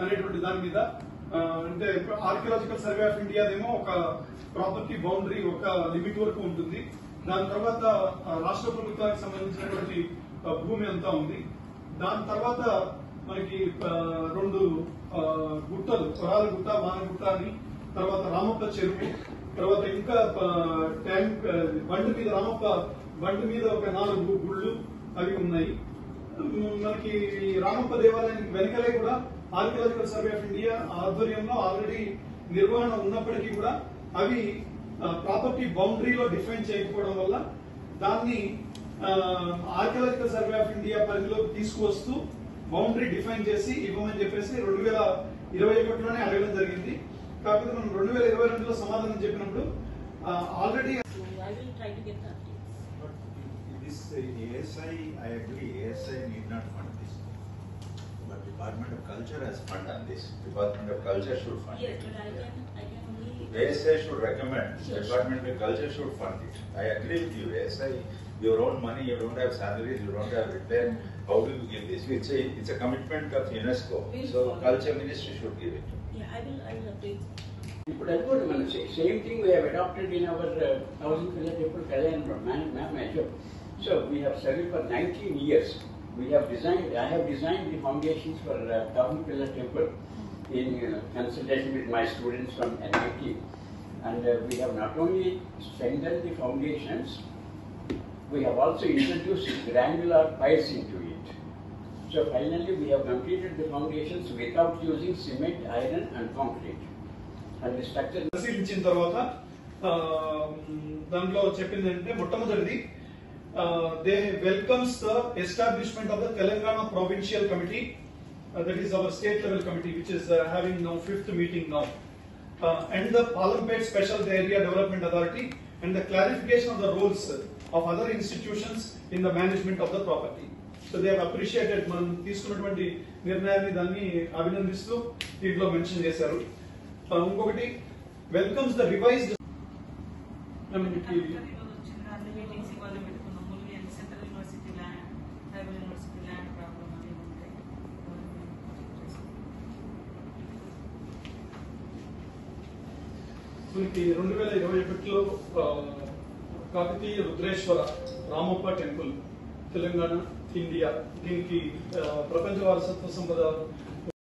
అనేటువంటి దాని మీద అంటే ఆర్కియాలజికల్ సర్వే ఆఫ్ ఇండియా ఏమో ఒక ప్రాపర్టీ బౌండరీ ఒక లిమిట్ వరకు ఉంటుంది. దాని తర్వాత రాష్ట్ర ప్రభుత్వానికి సంబంధించినటువంటి భూమి అంతా ఉంది. దాని తర్వాత మనకి రెండు గుట్టలు, కొరాల గుట్ట, మానగుట్ట అని, తర్వాత రామప్ప చెరువు, తర్వాత ఇంకా ట్యాంక్ బండి మీద రామప్ప బండి మీద ఒక 4 గుళ్ళు అవి ఉన్నాయి. మనకి రామప్ప దేవాలయానికి వెనకలే కూడా ఆర్కియాలజికల్ సర్వే ఆఫ్ ఇండియా ఆధ్వర్యంలో ఆల్రెడీ నిర్వహణ ఉన్నప్పటికీ కూడా అవి ప్రాపర్టీ బౌండరీలో డిఫైన్ చేయకపోవడం వల్ల దాన్ని ఆర్కియాలజికల్ సర్వే ఆఫ్ ఇండియా పరిధిలోకి తీసుకువస్తూ బౌండరీ డిఫైన్ చేసి ఇవ్వమని చెప్పేసి 2021లోనే అడగడం జరిగింది. కాకపోతే మనం 2022లో సమాధానం చెప్పినప్పుడు already ASI, I agree, ASI need not fund this. But Department of Culture has fund on this. Department of Culture should fund it. Yes, but I can only... ASI should recommend. Sure. Department of Culture should fund it. I agree with you. ASI, your own money, you don't have salaries, you don't have repair. How do you give this? It's a commitment of UNESCO. So Culture Ministry should give it. Yeah, I will update. ఇప్పుడు అనుకోండి మనం same thing we have adapted in our 1000 pillar temple Kalyan. So we have studied for 19 years. I have designed the foundations for 1000 pillar temple in consultation with my students from NIT. And we have not only strengthened the foundations, we have also introduced granular piles into it. So finally we have completed the foundations without using cement, iron and concrete. And the structure... పరిశీలించిన తర్వాత దాంట్లో చెప్పింది ఏంటంటే మొట్టమొదటిది they welcomes the establishment of the Telangana Provincial Committee, that is our state level committee, which is having now 5th meeting now, and the Palampet Special Area Development Authority, and the clarification of the roles of other institutions in the management of the property. So they have appreciated మనం తీసుకున్నటువంటి నిర్ణయాన్ని దాన్ని అభినందిస్తూ దీంట్లో mention చేశారు. ఇంకొకటి welcomes the revised మనకి 2021లో Kakatiya Rudreshwara Ramappa temple Telangana India దీనికి ప్రపంచ వారసత్వ సంపద